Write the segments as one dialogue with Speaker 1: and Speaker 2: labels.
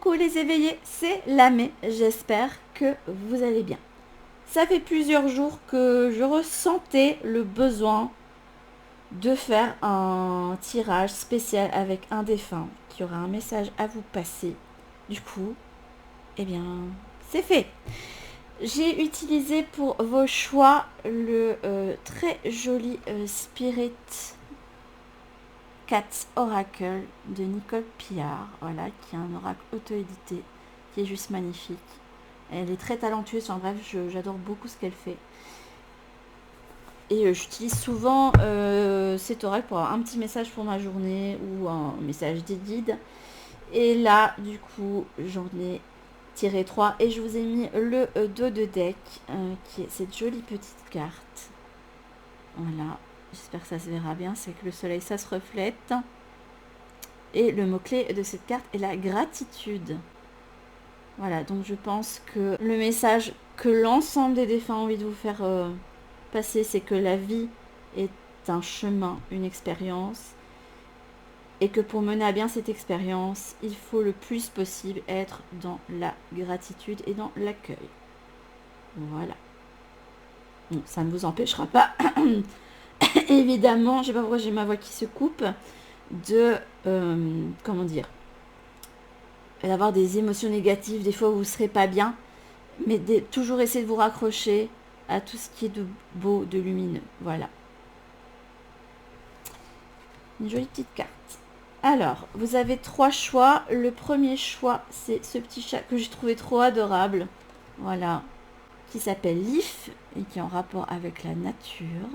Speaker 1: Coucou les éveillés, c'est Lamé, j'espère que vous allez bien. Ça fait plusieurs jours que je ressentais le besoin de faire un tirage spécial avec un défunt qui aura un message à vous passer. Du coup, eh bien, c'est fait. J'ai utilisé pour vos choix le très joli Spirit Cats Oracle de Nicole Pillard, voilà, qui est un oracle auto-édité, qui est juste magnifique. Elle est très talentueuse, enfin bref, j'adore beaucoup ce qu'elle fait. Et j'utilise souvent cet oracle pour avoir un petit message pour ma journée ou un message des guides. Et là, du coup, j'en ai tiré 3 et je vous ai mis le dos de deck, qui est cette jolie petite carte. Voilà, j'espère que ça se verra bien, c'est que le soleil, ça se reflète. Et le mot-clé de cette carte est la gratitude. Voilà, donc je pense que le message que l'ensemble des défunts ont envie de vous faire passer, c'est que la vie est un chemin, une expérience. Et que pour mener à bien cette expérience, il faut le plus possible être dans la gratitude et dans l'accueil. Voilà. Bon, ça ne vous empêchera pas, évidemment, je sais pas pourquoi j'ai ma voix qui se coupe, de, comment dire, d'avoir des émotions négatives, des fois où vous ne serez pas bien, mais toujours essayer de vous raccrocher à tout ce qui est de beau, de lumineux. Voilà. Une jolie petite carte. Alors, vous avez 3 choix. Le premier choix, c'est ce petit chat que j'ai trouvé trop adorable. Voilà. Qui s'appelle Leaf et qui est en rapport avec la nature.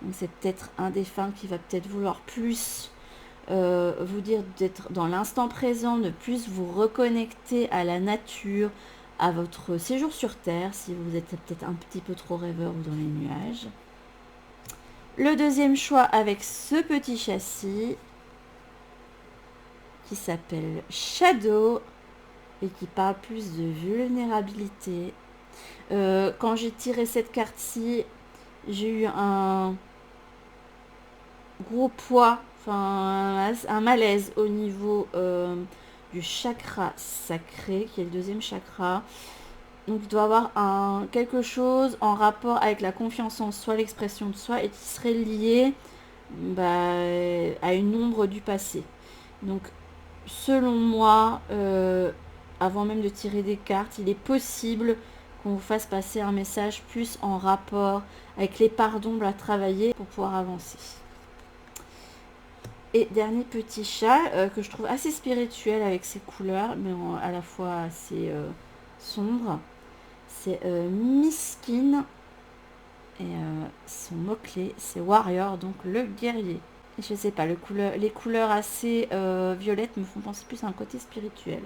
Speaker 1: Donc c'est peut-être un défunt qui va peut-être vouloir plus vous dire d'être dans l'instant présent, de plus vous reconnecter à la nature, à votre séjour sur Terre, si vous êtes peut-être un petit peu trop rêveur ou dans les nuages. Le deuxième choix avec ce petit châssis qui s'appelle Shadow et qui parle plus de vulnérabilité. Quand j'ai tiré cette carte-ci, j'ai eu un gros poids, enfin un malaise au niveau du chakra sacré, qui est le deuxième chakra. Donc il doit avoir quelque chose en rapport avec la confiance en soi, l'expression de soi, et qui serait lié à une ombre du passé. Donc selon moi, avant même de tirer des cartes, il est possible qu'on vous fasse passer un message plus en rapport avec les parts d'ombre à travailler pour pouvoir avancer. Et dernier petit chat que je trouve assez spirituel avec ses couleurs, mais à la fois assez sombre. C'est Miskin. Et son mot-clé, c'est Warrior, donc le guerrier. Et je sais pas, les couleurs assez violettes me font penser plus à un côté spirituel.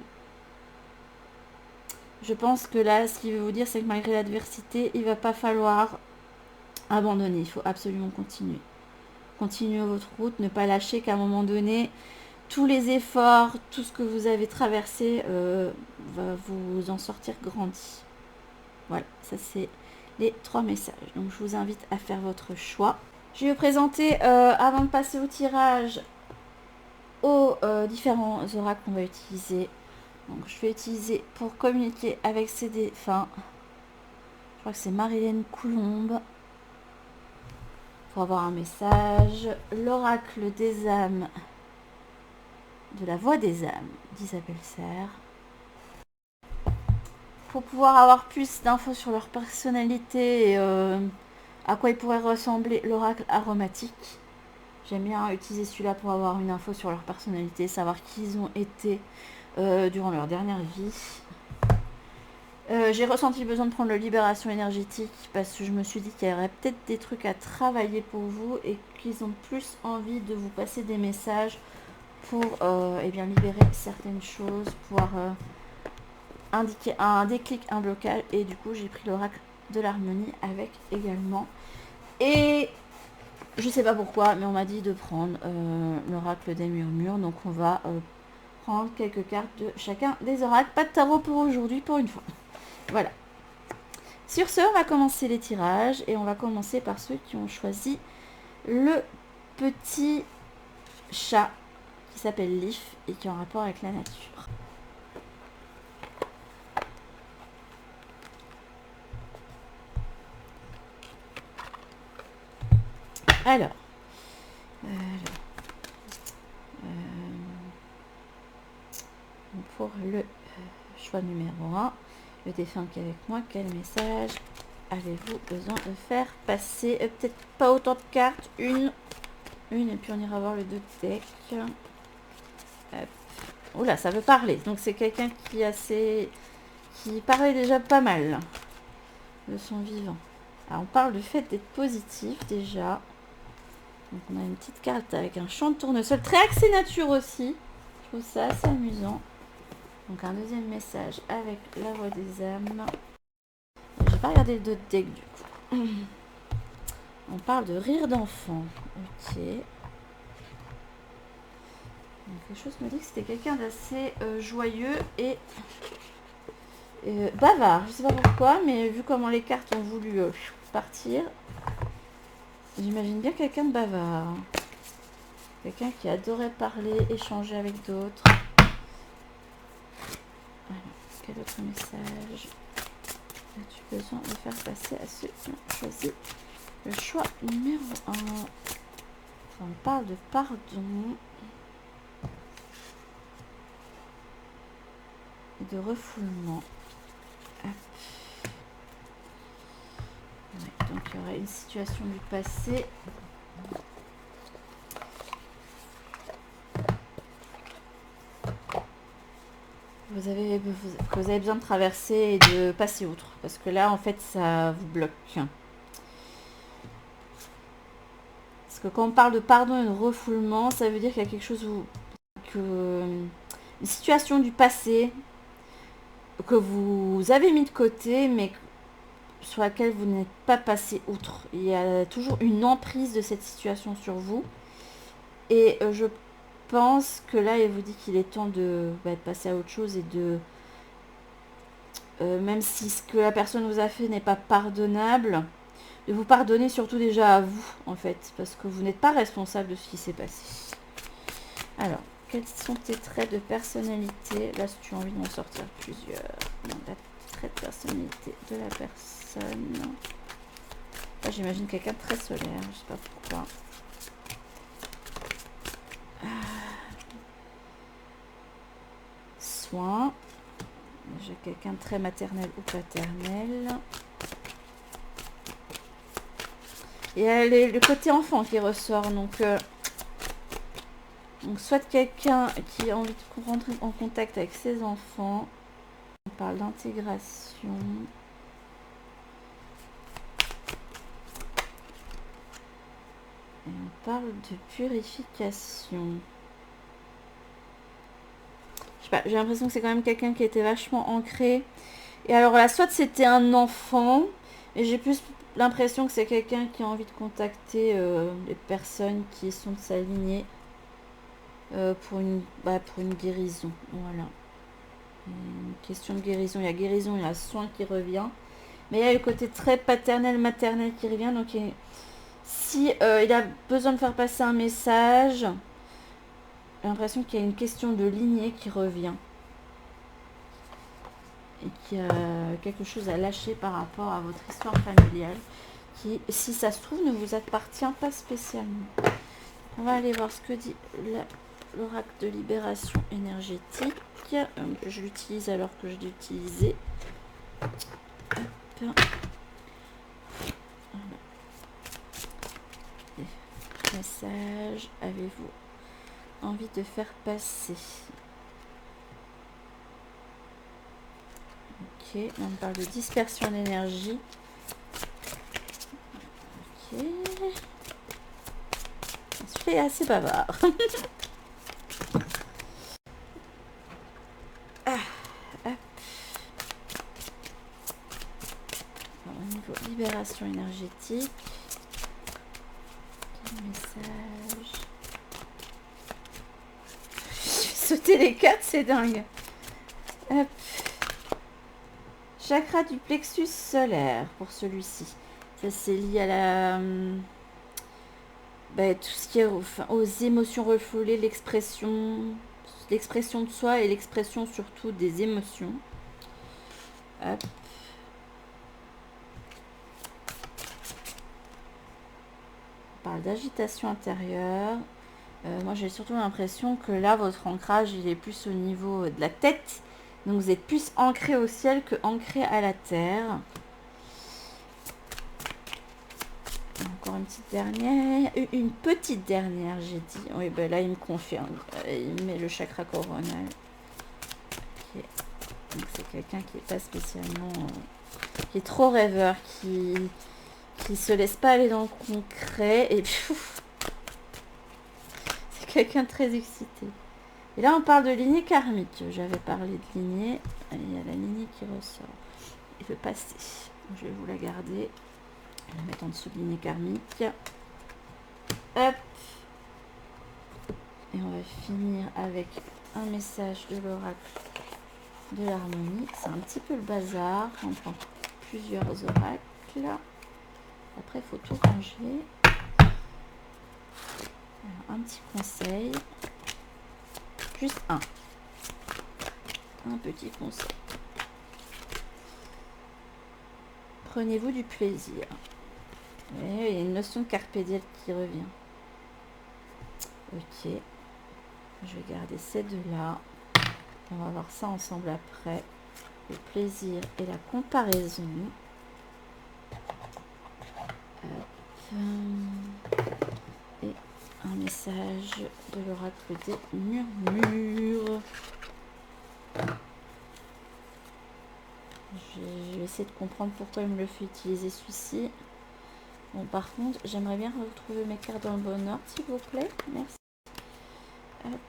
Speaker 1: Je pense que là, ce qu'il veut vous dire, c'est que malgré l'adversité, il va pas falloir abandonner. Il faut absolument continuer. Continuez votre route, ne pas lâcher qu'à un moment donné, tous les efforts, tout ce que vous avez traversé va vous en sortir grandi. Voilà, ça c'est les 3 messages. Donc je vous invite à faire votre choix. Je vais vous présenter, avant de passer au tirage, aux différents oracles qu'on va utiliser. Donc je vais utiliser pour communiquer avec ces défunts. Je crois que c'est Marilène Coulombe. Pour avoir un message. L'oracle des âmes. De la voix des âmes d'Isabelle Serre. Pour pouvoir avoir plus d'infos sur leur personnalité et à quoi il pourrait ressembler l'oracle aromatique. J'aime bien utiliser celui-là pour avoir une info sur leur personnalité, savoir qui ils ont été durant leur dernière vie. J'ai ressenti le besoin de prendre le libération énergétique parce que je me suis dit qu'il y aurait peut-être des trucs à travailler pour vous et qu'ils ont plus envie de vous passer des messages pour libérer certaines choses, pouvoir indiquer un déclic, un blocage. Et du coup, j'ai pris l'oracle de l'harmonie avec également. Et je sais pas pourquoi, mais on m'a dit de prendre l'oracle des murmures. Donc on va prendre quelques cartes de chacun des oracles. Pas de tarot pour aujourd'hui, pour une fois. Voilà. Sur ce, on va commencer les tirages. Et on va commencer par ceux qui ont choisi le petit chat qui s'appelle Leaf et qui est en rapport avec la nature. Alors, pour le choix numéro 1, le défunt qui est avec moi, quel message avez-vous besoin de faire passer? Peut-être pas autant de cartes, une, et puis on ira voir le 2 de deck. Oula, ça veut parler. Donc c'est quelqu'un qui parlait déjà pas mal de son vivant. Alors on parle du fait d'être positif déjà. Donc on a une petite carte avec un champ de tournesol, très axé nature aussi. Je trouve ça assez amusant. Donc un deuxième message avec la voix des âmes. Je vais pas regarder le 2 de deck du coup. On parle de rire d'enfant. Ok. Donc, quelque chose me dit que c'était quelqu'un d'assez joyeux et bavard. Je sais pas pourquoi, mais vu comment les cartes ont voulu partir, j'imagine bien quelqu'un de bavard. Quelqu'un qui adorait parler, échanger avec d'autres. Alors, quel autre message as-tu besoin de faire passer à ceux qui ont choisi le choix numéro 1? On parle de pardon. Et de refoulement. Ouais, donc il y aura une situation du passé. Vous avez besoin de traverser et de passer outre. Parce que là, en fait, ça vous bloque. Parce que quand on parle de pardon et de refoulement, ça veut dire qu'il y a quelque chose une situation du passé que vous avez mis de côté, mais sur laquelle vous n'êtes pas passé outre. Il y a toujours une emprise de cette situation sur vous. Et je pense que là, il vous dit qu'il est temps de passer à autre chose et de... même si ce que la personne vous a fait n'est pas pardonnable, de vous pardonner surtout déjà à vous, en fait. Parce que vous n'êtes pas responsable de ce qui s'est passé. Alors, quels sont tes traits de personnalité? Là, si tu as envie d'en sortir plusieurs. La trait de personnalité de la personne. Là, j'imagine quelqu'un de très solaire. Je sais pas pourquoi. Soin. J'ai quelqu'un de très maternel ou paternel. Et le côté enfant qui ressort. Donc soit quelqu'un qui a envie de rentrer en contact avec ses enfants. On parle d'intégration. Et on parle de purification. Je sais pas, j'ai l'impression que c'est quand même quelqu'un qui était vachement ancré. Et alors là, soit c'était un enfant, et j'ai plus l'impression que c'est quelqu'un qui a envie de contacter les personnes qui sont de sa lignée pour une guérison. Voilà. Une question de guérison. Il y a guérison, il y a soin qui revient. Mais il y a le côté très paternel, maternel qui revient. Donc si il a besoin de faire passer un message, j'ai l'impression qu'il y a une question de lignée qui revient. Et qu'il y a quelque chose à lâcher par rapport à votre histoire familiale qui, si ça se trouve, ne vous appartient pas spécialement. On va aller voir ce que dit l'oracle de libération énergétique. Je l'utilise alors que je l'ai utilisé. Quel message avez-vous envie de faire passer? Ok, on parle de dispersion d'énergie. Ok. Celui-là est assez bavard. Au niveau libération énergétique. Quel message? Je vais sauter les 4, c'est dingue. Hop. Chakra du plexus solaire pour celui-ci. Ça c'est lié à la tout ce qui est aux émotions refoulées, l'expression de soi et l'expression surtout des émotions. Hop. On parle d'agitation intérieure. Moi j'ai surtout l'impression que là votre ancrage il est plus au niveau de la tête. Donc vous êtes plus ancré au ciel que ancré à la terre. Encore une petite dernière. Une petite dernière, j'ai dit. Oui, ben là, il me confirme. Il met le chakra coronal. Okay. Donc, c'est quelqu'un qui n'est pas spécialement... qui est trop rêveur, qui se laisse pas aller dans le concret. Et puis, c'est quelqu'un de très excité. Et là, on parle de lignée karmique. J'avais parlé de lignée. Il y a la lignée qui ressort. Il veut passer. Je vais vous la garder. Je vais la mettre en dessous de lignée karmique. Hop. Et on va finir avec un message de l'oracle de l'harmonie. C'est un petit peu le bazar. On prend plusieurs oracles. Après, il faut tout ranger. Alors, un petit conseil. Juste un. Un petit conseil. Prenez-vous du plaisir. Et il y a une notion de carpe diem qui revient. Ok. Je vais garder ces deux-là. On va voir ça ensemble après. Le plaisir et la comparaison. Et un message de l'oracle des murmures. Je vais essayer de comprendre pourquoi il me le fait utiliser celui-ci. Bon, par contre, j'aimerais bien retrouver mes cartes dans le bon ordre, s'il vous plaît. Merci. Hop.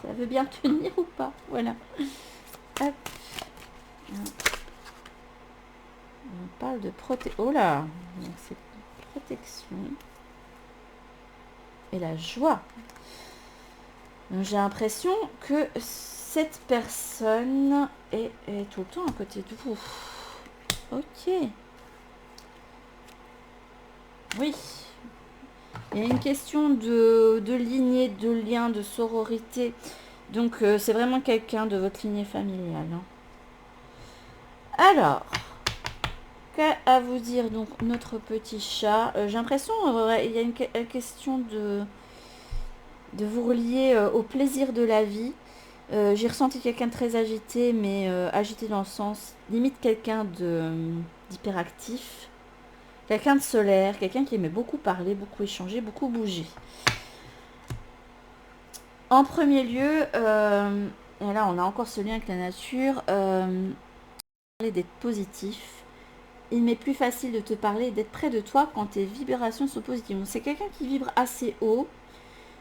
Speaker 1: Ça veut bien tenir ou pas? Voilà. Hop. On parle de protection. Oh là! Donc c'est protection. Et la joie. J'ai l'impression que cette personne est tout le temps à côté de vous. Ok. Oui. Il y a une question de lignée, de lien, de sororité. Donc, c'est vraiment quelqu'un de votre lignée familiale. Hein. Alors, qu'à vous dire donc notre petit chat. J'ai l'impression il y a une question de vous relier au plaisir de la vie. J'ai ressenti quelqu'un de très agité, mais agité dans le sens limite quelqu'un d'hyperactif. Quelqu'un de solaire, quelqu'un qui aimait beaucoup parler, beaucoup échanger, beaucoup bouger. En premier lieu, et là on a encore ce lien avec la nature, d'être positif. Il m'est plus facile de te parler et d'être près de toi quand tes vibrations sont positives. Donc c'est quelqu'un qui vibre assez haut.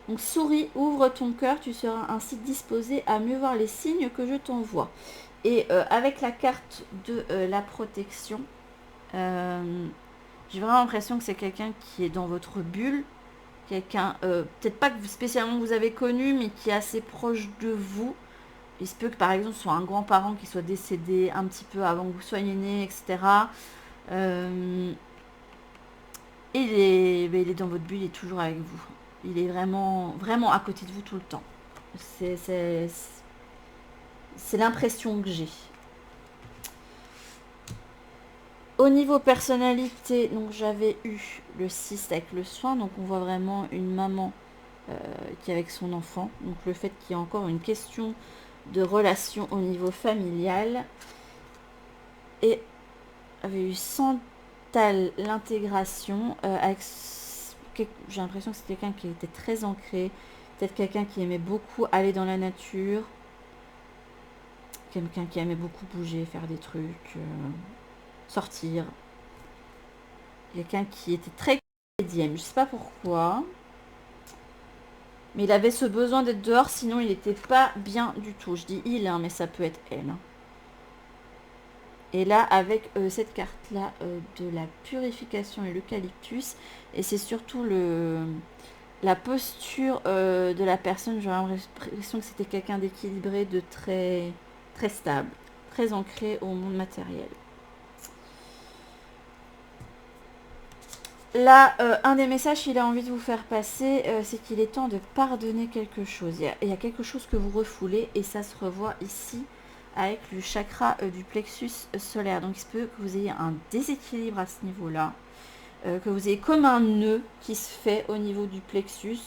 Speaker 1: Donc souris, ouvre ton cœur, tu seras ainsi disposé à mieux voir les signes que je t'envoie. Et avec la carte de la protection, j'ai vraiment l'impression que c'est quelqu'un qui est dans votre bulle. Quelqu'un, peut-être pas que spécialement vous avez connu, mais qui est assez proche de vous. Il se peut que par exemple ce soit un grand-parent qui soit décédé un petit peu avant que vous soyez né, etc. Il est dans votre bulle, il est toujours avec vous. Il est vraiment, vraiment à côté de vous tout le temps. C'est l'impression que j'ai. Au niveau personnalité, donc j'avais eu le 6 avec le soin, donc on voit vraiment une maman qui est avec son enfant. Donc le fait qu'il y ait encore une question de relation au niveau familial. Et avait eu Santal l'intégration avec j'ai l'impression que c'est quelqu'un qui était très ancré, peut-être quelqu'un qui aimait beaucoup aller dans la nature, quelqu'un qui aimait beaucoup bouger, faire des trucs, sortir. Quelqu'un qui était très médium, je sais pas pourquoi. Mais il avait ce besoin d'être dehors, sinon il n'était pas bien du tout. Je dis il, hein, mais ça peut être elle. Hein. Et là, avec cette carte-là de la purification et l'eucalyptus, et c'est surtout la posture de la personne, j'ai l'impression que c'était quelqu'un d'équilibré, de très, très stable, très ancré au monde matériel. Là, un des messages qu'il a envie de vous faire passer, c'est qu'il est temps de pardonner quelque chose. Il y a quelque chose que vous refoulez et ça se revoit ici avec le chakra du plexus solaire. Donc il se peut que vous ayez un déséquilibre à ce niveau-là, que vous ayez comme un nœud qui se fait au niveau du plexus,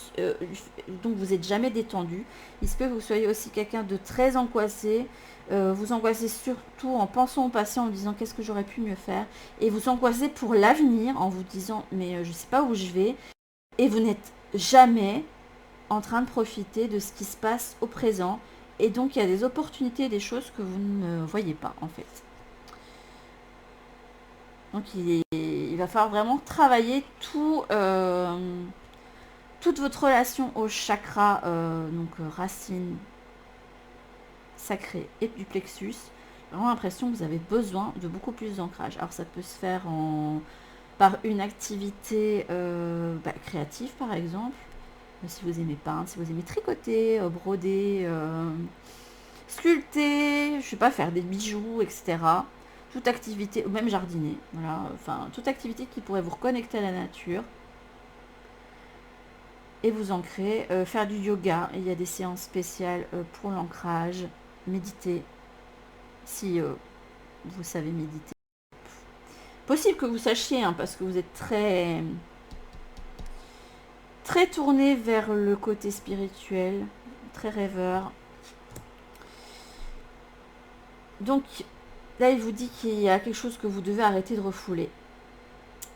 Speaker 1: donc vous n'êtes jamais détendu. Il se peut que vous soyez aussi quelqu'un de très angoissé. Vous angoissez surtout en pensant au passé, en disant qu'est-ce que j'aurais pu mieux faire. Et vous angoissez pour l'avenir en vous disant mais je ne sais pas où je vais. Et vous n'êtes jamais en train de profiter de ce qui se passe au présent. Et donc il y a des opportunités, des choses que vous ne voyez pas en fait. Donc il va falloir vraiment travailler toute votre relation au chakra, racine sacrée et du plexus. J'ai vraiment l'impression que vous avez besoin de beaucoup plus d'ancrage. Alors ça peut se faire par une activité créative par exemple. Si vous aimez peindre, si vous aimez tricoter, broder, sculpter, je sais pas, faire des bijoux, etc. Toute activité, ou même jardiner, voilà, enfin toute activité qui pourrait vous reconnecter à la nature et vous ancrer, faire du yoga, il y a des séances spéciales pour l'ancrage, méditer, si vous savez méditer. Possible que vous sachiez, hein, parce que vous êtes très tourné vers le côté spirituel, très rêveur. Donc là, il vous dit qu'il y a quelque chose que vous devez arrêter de refouler.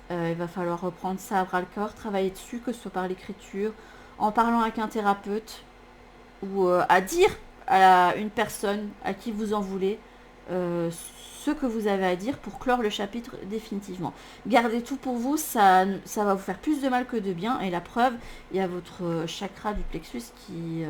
Speaker 1: Il va falloir reprendre ça à bras le corps, travailler dessus, que ce soit par l'écriture, en parlant avec un thérapeute, ou à dire à une personne à qui vous en voulez ce que vous avez à dire pour clore le chapitre définitivement. Gardez tout pour vous, ça va vous faire plus de mal que de bien. Et la preuve, il y a votre chakra du plexus qui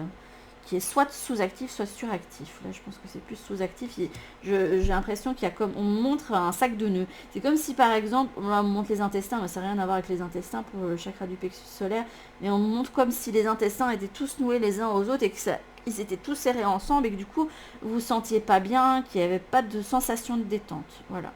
Speaker 1: est soit sous-actif, soit suractif. Là, je pense que c'est plus sous-actif. J'ai l'impression qu'il y a comme... On montre un sac de nœuds. C'est comme si, par exemple, on montre les intestins, mais ça n'a rien à voir avec les intestins pour le chakra du plexus solaire, mais on montre comme si les intestins étaient tous noués les uns aux autres et qu'ils étaient tous serrés ensemble et que du coup, vous vous sentiez pas bien, qu'il n'y avait pas de sensation de détente. Voilà.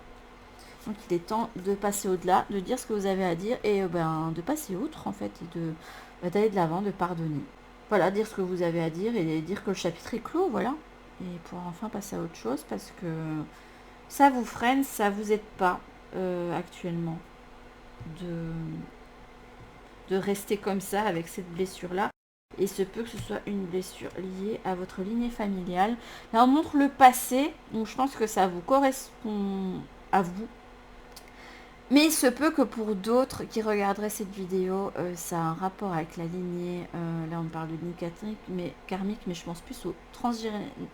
Speaker 1: Donc, il est temps de passer au-delà, de dire ce que vous avez à dire et de passer outre, en fait, et d'aller de l'avant, de pardonner. Voilà, dire ce que vous avez à dire et dire que le chapitre est clos, voilà. Et pour enfin passer à autre chose parce que ça vous freine, ça vous aide pas actuellement de rester comme ça avec cette blessure-là. Et se peut que ce soit une blessure liée à votre lignée familiale. Là, on montre le passé, donc je pense que ça vous correspond à vous. Mais il se peut que pour d'autres qui regarderaient cette vidéo, ça a un rapport avec la lignée. Là, on parle de lignée karmique, mais je pense plus au transgénérationnel.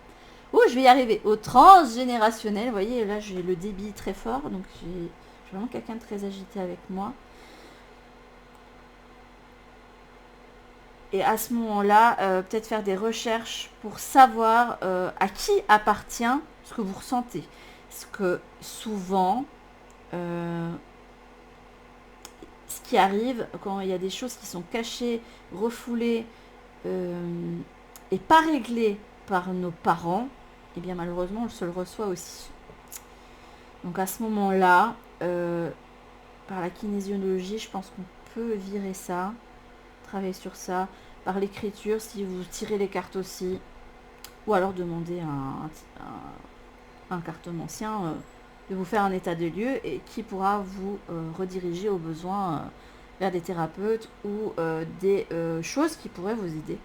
Speaker 1: Oh, je vais y arriver. Au transgénérationnel. Vous voyez, là, j'ai le débit très fort. Donc, j'ai vraiment quelqu'un de très agité avec moi. Et à ce moment-là, peut-être faire des recherches pour savoir à qui appartient ce que vous ressentez. Parce que souvent... ce qui arrive quand il y a des choses qui sont cachées, refoulées et pas réglées par nos parents, et bien malheureusement on se le reçoit aussi. Donc à ce moment-là, par la kinésiologie, je pense qu'on peut virer ça, travailler sur ça, par l'écriture, si vous tirez les cartes aussi, ou alors demander à un cartomancien de vous faire un état de lieu et qui pourra vous rediriger au besoin vers des thérapeutes ou des choses qui pourraient vous aider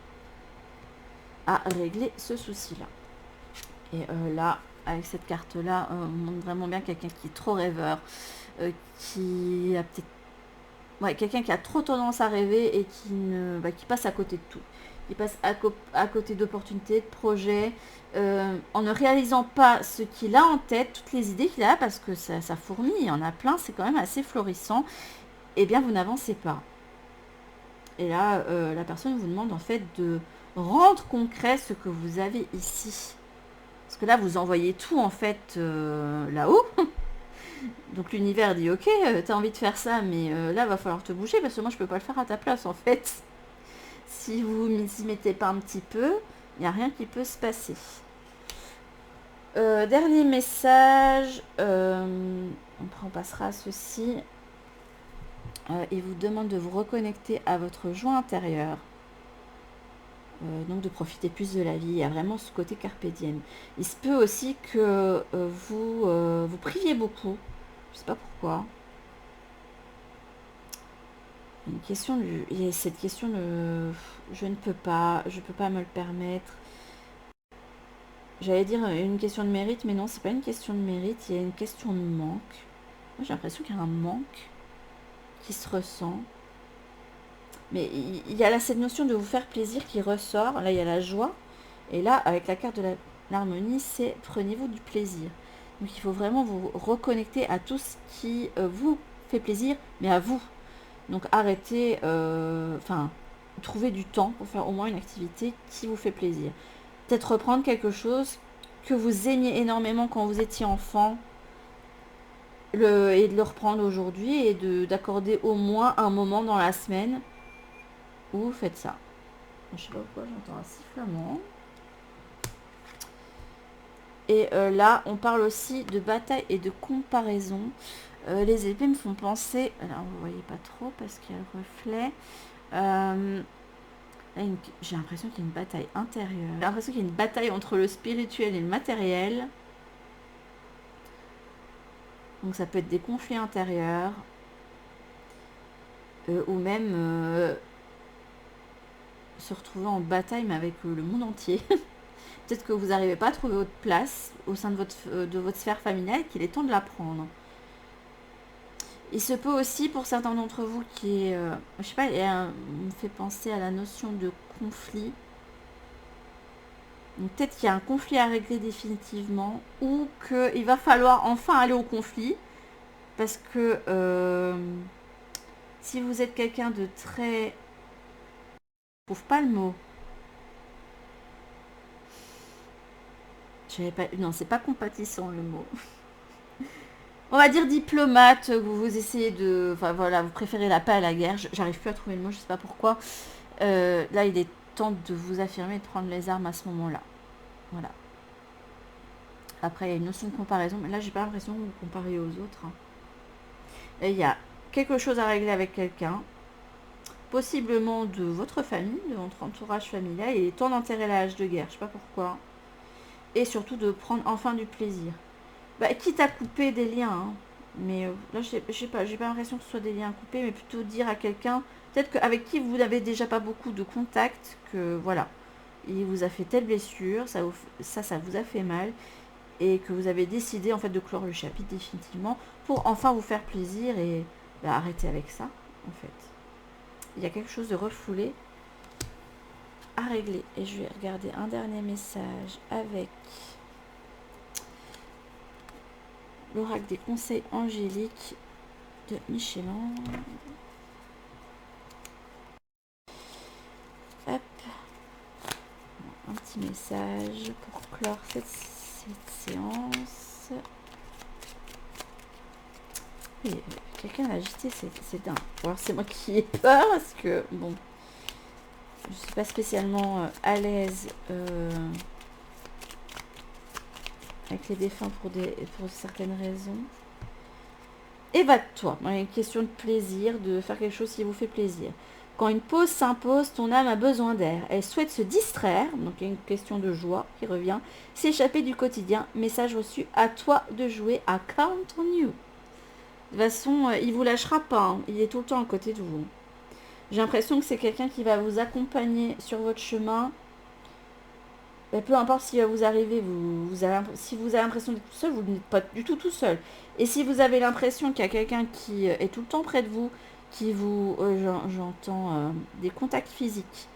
Speaker 1: à régler ce souci-là. Et là, avec cette carte-là, on montre vraiment bien quelqu'un qui est trop rêveur, qui a peut-être... Ouais, quelqu'un qui a trop tendance à rêver et qui passe à côté de tout. Il passe à côté d'opportunités, de projets, en ne réalisant pas ce qu'il a en tête, toutes les idées qu'il a, parce que ça fourmille, il y en a plein, c'est quand même assez florissant, et bien vous n'avancez pas. Et là, la personne vous demande en fait de rendre concret ce que vous avez ici. Parce que là, vous envoyez tout en fait là-haut. Donc l'univers dit ok, t'as envie de faire ça, mais là, va falloir te bouger, parce que moi, je peux pas le faire à ta place en fait. Si vous ne s'y mettez pas un petit peu, il n'y a rien qui peut se passer. Dernier message. Après, on passera à ceci. Il vous demande de vous reconnecter à votre joie intérieure. Donc de profiter plus de la vie. Il y a vraiment ce côté carpe diem. Il se peut aussi que vous priviez beaucoup. Je sais pas pourquoi. Une question il y a cette question de je ne peux pas, je peux pas me le permettre. J'allais dire une question de mérite, mais non, c'est pas une question de mérite, il y a une question de manque. Moi j'ai l'impression qu'il y a un manque qui se ressent. Mais il y a là cette notion de vous faire plaisir qui ressort. Là il y a la joie. Et là, avec la carte de l'harmonie, c'est prenez-vous du plaisir. Donc il faut vraiment vous reconnecter à tout ce qui vous fait plaisir, mais à vous. Donc arrêtez, trouver du temps pour faire au moins une activité qui vous fait plaisir. Peut-être reprendre quelque chose que vous aimiez énormément quand vous étiez enfant et de le reprendre aujourd'hui et d'accorder au moins un moment dans la semaine où vous faites ça. Je sais pas pourquoi j'entends un sifflement. Et là, on parle aussi de bataille et de comparaison. Les épées me font penser... Alors, vous ne voyez pas trop parce qu'il y a le reflet. J'ai l'impression qu'il y a une bataille intérieure. J'ai l'impression qu'il y a une bataille entre le spirituel et le matériel. Donc, ça peut être des conflits intérieurs. Ou même se retrouver en bataille, mais avec le monde entier. Peut-être que vous n'arrivez pas à trouver votre place au sein de votre sphère familiale, qu'il est temps de la prendre. Il se peut aussi pour certains d'entre vous qui est, je sais pas, me fait penser à la notion de conflit. Donc peut-être qu'il y a un conflit à régler définitivement ou qu'il va falloir enfin aller au conflit parce que si vous êtes quelqu'un de très... Je trouve pas le mot. Non, c'est pas compatissant le mot. On va dire diplomate, vous essayez de... Enfin voilà, vous préférez la paix à la guerre. J'arrive plus à trouver le mot, je sais pas pourquoi. Là, il est temps de vous affirmer, de prendre les armes à ce moment-là. Voilà. Après, il y a une notion de comparaison, mais là, j'ai pas l'impression que vous comparez aux autres. Hein. Et il y a quelque chose à régler avec quelqu'un, possiblement de votre famille, de votre entourage familial. Il est temps d'enterrer la hache de guerre, je sais pas pourquoi. Et surtout de prendre enfin du plaisir. Quitte à couper des liens, hein. Mais là, j'ai pas l'impression que ce soit des liens coupés, mais plutôt dire à quelqu'un, peut-être qu'avec qui vous n'avez déjà pas beaucoup de contact, que voilà, il vous a fait telle blessure, ça vous a fait mal, et que vous avez décidé en fait de clore le chapitre définitivement pour enfin vous faire plaisir et arrêter avec ça, en fait. Il y a quelque chose de refoulé à régler. Et je vais regarder un dernier message avec l'oracle des conseils angéliques de Michelin. Hop. Un petit message pour clore cette séance. Et quelqu'un a agité, c'est dingue. Alors c'est moi qui ai peur parce que bon, je suis pas spécialement à l'aise avec les défunts pour certaines raisons. Évade-toi. Il y a une question de plaisir, de faire quelque chose qui vous fait plaisir. Quand une pause s'impose, ton âme a besoin d'air. Elle souhaite se distraire, donc il y a une question de joie qui revient, s'échapper du quotidien. Message reçu, à toi de jouer à Count on You. De toute façon, il vous lâchera pas, hein. Il est tout le temps à côté de vous. J'ai l'impression que c'est quelqu'un qui va vous accompagner sur votre chemin. Peu importe ce qui va vous arriver, si vous avez l'impression d'être tout seul, vous n'êtes pas du tout seul. Et si vous avez l'impression qu'il y a quelqu'un qui est tout le temps près de vous, qui vous... j'entends des contacts physiques.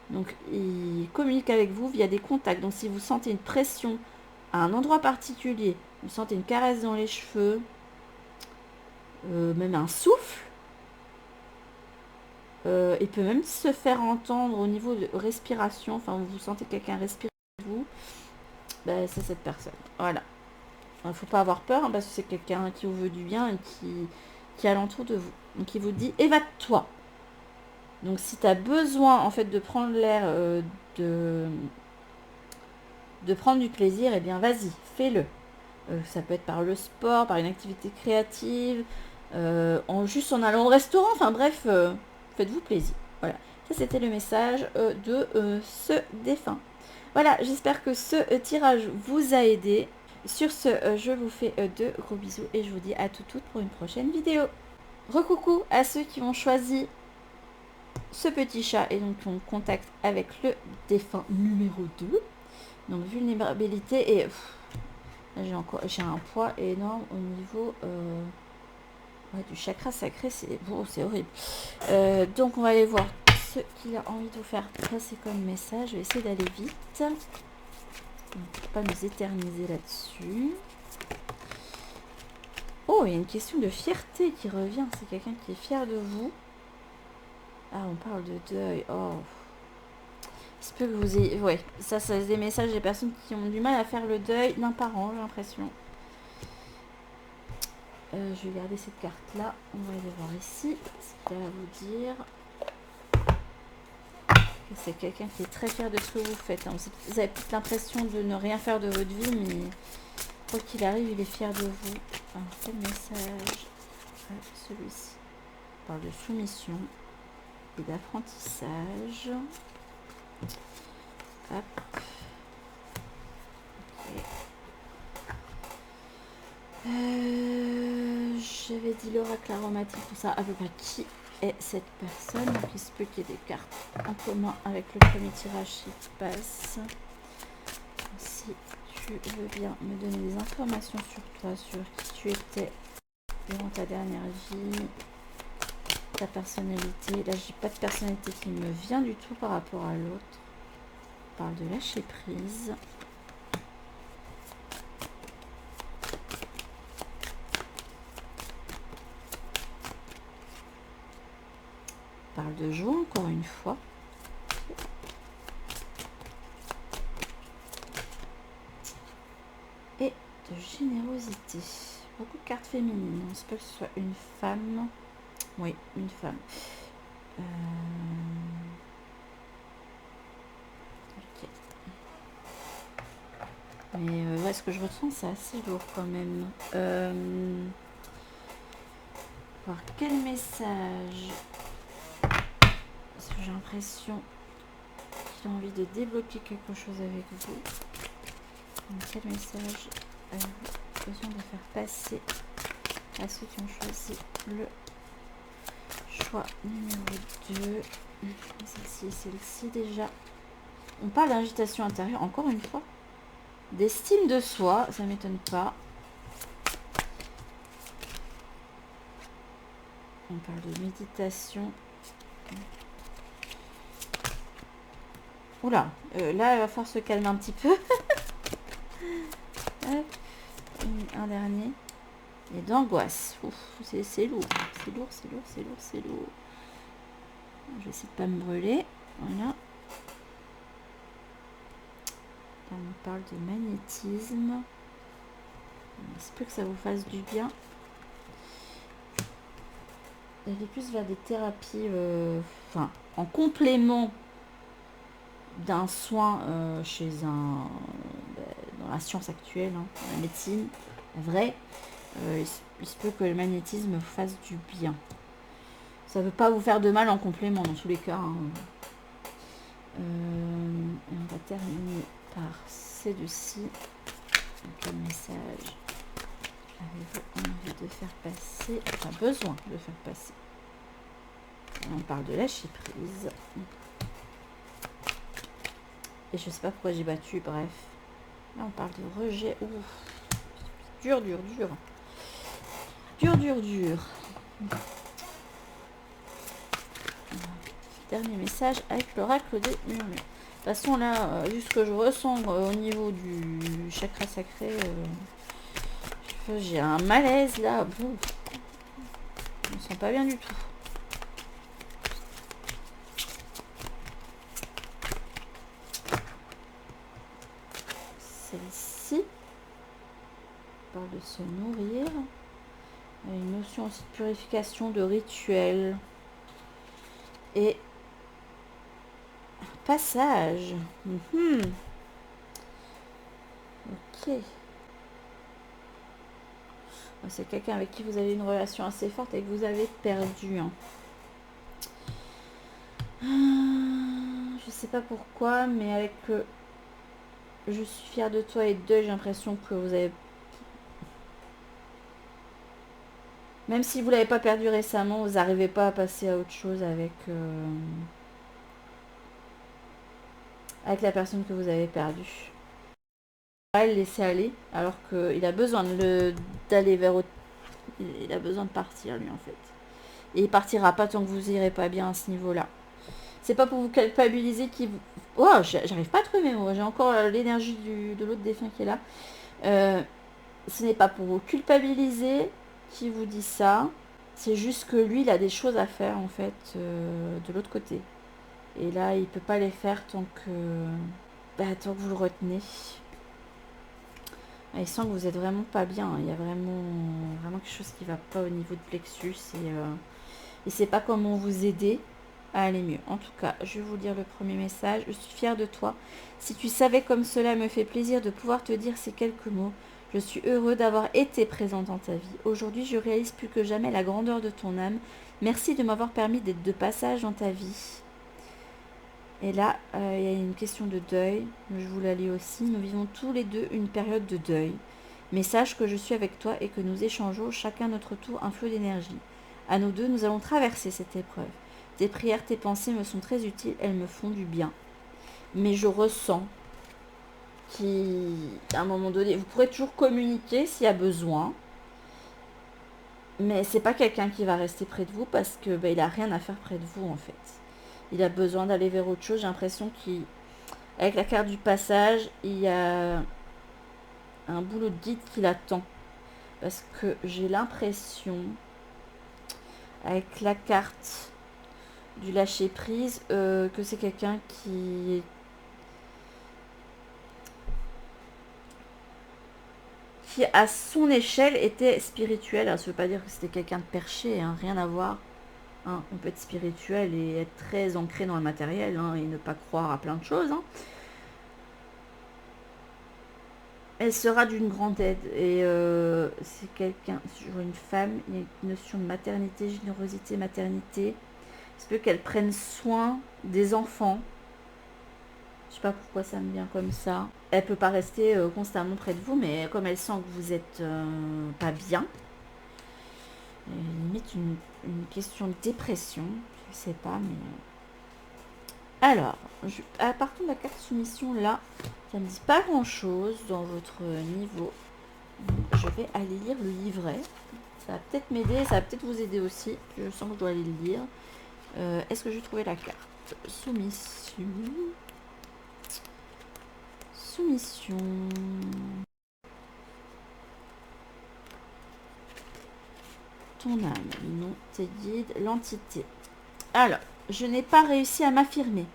Speaker 1: Donc, il communique avec vous via des contacts. Donc, si vous sentez une pression à un endroit particulier, vous sentez une caresse dans les cheveux, même un souffle, il peut même se faire entendre au niveau de respiration. Enfin, vous sentez quelqu'un respirer vous, c'est cette personne. Voilà. Il ne faut pas avoir peur, hein, parce que c'est quelqu'un qui vous veut du bien et qui est alentour de vous. Donc il vous dit évade-toi. Donc si tu as besoin en fait de prendre l'air, de prendre du plaisir, eh bien vas-y, fais-le. Ça peut être par le sport, par une activité créative, juste en allant au restaurant. Enfin bref, faites-vous plaisir. Voilà, ça c'était le message de ce défunt. Voilà, j'espère que ce tirage vous a aidé. Sur ce, je vous fais de gros bisous et je vous dis à toutes pour une prochaine vidéo. Recoucou à ceux qui ont choisi ce petit chat et donc on contact avec le défunt numéro 2. Donc vulnérabilité et j'ai un poids énorme au niveau du chakra sacré, c'est bon, c'est horrible. Donc on va aller voir ce qu'il a envie de vous faire passer comme message. Je vais essayer d'aller vite. On ne peut pas nous éterniser là-dessus. Oh, il y a une question de fierté qui revient. C'est quelqu'un qui est fier de vous. Ah, on parle de deuil. Oh. Il se peut que vous ayez... Ouais, ça c'est des messages des personnes qui ont du mal à faire le deuil d'un parent, j'ai l'impression. Je vais garder cette carte-là. On va aller voir ici ce qu'il a à vous dire. C'est quelqu'un qui est très fier de ce que vous faites. Hein. Vous avez peut-être l'impression de ne rien faire de votre vie, mais quoi qu'il arrive, il est fier de vous. Alors, quel message? Celui-ci. On parle de soumission et d'apprentissage. Hop. Okay. J'avais dit l'oracle aromatique, tout ça. À peu près qui est cette personne? Donc, il se peut qu'il y ait des cartes en commun avec le premier tirage qui passe. Si tu veux bien me donner des informations sur toi, sur qui tu étais durant ta dernière vie, ta personnalité. Là, j'ai pas de personnalité qui me vient du tout par rapport à l'autre. On parle de lâcher prise. On parle de joie encore une fois. Et de générosité. Beaucoup de cartes féminines. On se peut que ce soit une femme. Oui, une femme. Ok. Mais ouais, ce que je ressens, c'est assez lourd quand même. Alors, quel message? Parce que j'ai l'impression qu'il a envie de débloquer quelque chose avec vous. Donc, quel message avez-vous besoin de faire passer à ceux qui ont choisi le choix numéro 2? Celle-ci et celle-ci déjà. On parle d'agitation intérieure, encore une fois. D'estime de soi, ça m'étonne pas. On parle de méditation. Oula, là, il va falloir se calmer un petit peu. Hop, un dernier. Et d'angoisse. C'est lourd. C'est lourd, c'est lourd, c'est lourd, c'est lourd. Je vais essayer de pas me brûler. Voilà. Là, on parle de magnétisme. Il se peut que ça vous fasse du bien. D'aller plus vers des thérapies, enfin, en complément d'un soin chez un... dans la science actuelle, hein, la médecine, la vraie, il se peut que le magnétisme fasse du bien. Ça ne veut pas vous faire de mal en complément dans tous les cas. Hein. Et on va terminer par ces deux-ci. Donc un message. Avez-vous envie de faire passer, enfin besoin de faire passer? On parle de lâcher prise. Et je sais pas pourquoi j'ai battu, bref. Là on parle de rejet. Ouf. Dur, dur, dur. Dur, dur, dur. Dernier message avec l'oracle des murmures. De toute façon là, vu ce que je ressens au niveau du chakra sacré, j'ai un malaise là. Bon, je me sens pas bien du tout. Celle-ci parle de se nourrir. Il y a une notion aussi de purification, de rituel. Et passage. Ok. C'est quelqu'un avec qui vous avez une relation assez forte et que vous avez perdu. Hein. Je sais pas pourquoi, mais avec je suis fière de toi et deuil, j'ai l'impression que vous avez... Même si vous l'avez pas perdu récemment, vous n'arrivez pas à passer à autre chose avec la personne que vous avez perdue. Le laisser aller, alors qu'il a besoin d'aller vers autre... Il a besoin de partir, lui, en fait. Et il partira pas tant que vous irez pas bien à ce niveau-là. C'est pas pour vous culpabiliser qui vous... Oh, j'arrive pas à trouver mes mots. J'ai encore l'énergie de l'autre défunt qui est là. Ce n'est pas pour vous culpabiliser qui vous dit ça. C'est juste que lui, il a des choses à faire, en fait, de l'autre côté. Et là, il peut pas les faire tant que vous le retenez. Il sent que vous êtes vraiment pas bien. Il y a vraiment quelque chose qui va pas au niveau de plexus. Et c'est pas comment vous aider à aller mieux. En tout cas, je vais vous lire le premier message. Je suis fière de toi. Si tu savais comme cela me fait plaisir de pouvoir te dire ces quelques mots. Je suis heureux d'avoir été présent dans ta vie. Aujourd'hui, je réalise plus que jamais la grandeur de ton âme. Merci de m'avoir permis d'être de passage dans ta vie. Et là, il y a une question de deuil. Je vous la lis aussi. Nous vivons tous les deux une période de deuil. Mais sache que je suis avec toi et que nous échangeons chacun notre tour un flot d'énergie. À nous deux, nous allons traverser cette épreuve. Tes prières, tes pensées me sont très utiles. Elles me font du bien. Mais je ressens qu'à un moment donné, vous pourrez toujours communiquer s'il y a besoin. Mais c'est pas quelqu'un qui va rester près de vous parce que il a rien à faire près de vous en fait. Il a besoin d'aller vers autre chose. J'ai l'impression qu'avec la carte du passage, il y a un boulot de guide qui l'attend. Parce que j'ai l'impression, avec la carte du lâcher prise, que c'est quelqu'un qui à son échelle était spirituel. Alors, ça ne veut pas dire que c'était quelqu'un de perché, hein, rien à voir. Hein, on peut être spirituel et être très ancré dans le matériel hein, et ne pas croire à plein de choses. Hein. Elle sera d'une grande aide. Et c'est quelqu'un, je vois une femme, il y a une notion de maternité, générosité, maternité. Il se peut qu'elle prenne soin des enfants. Je sais pas pourquoi ça me vient comme ça. Elle peut pas rester constamment près de vous, mais comme elle sent que vous êtes pas bien, limite une question de dépression, je sais pas, mais... Alors, à partir de la carte soumission, là, ça ne me dit pas grand-chose dans votre niveau. Je vais aller lire le livret. Ça va peut-être m'aider, ça va peut-être vous aider aussi. Je sens que je dois aller le lire. Est-ce que je vais trouver la carte soumission? Soumission. Ton âme, non, tes guides, l'entité. Alors, je n'ai pas réussi à m'affirmer.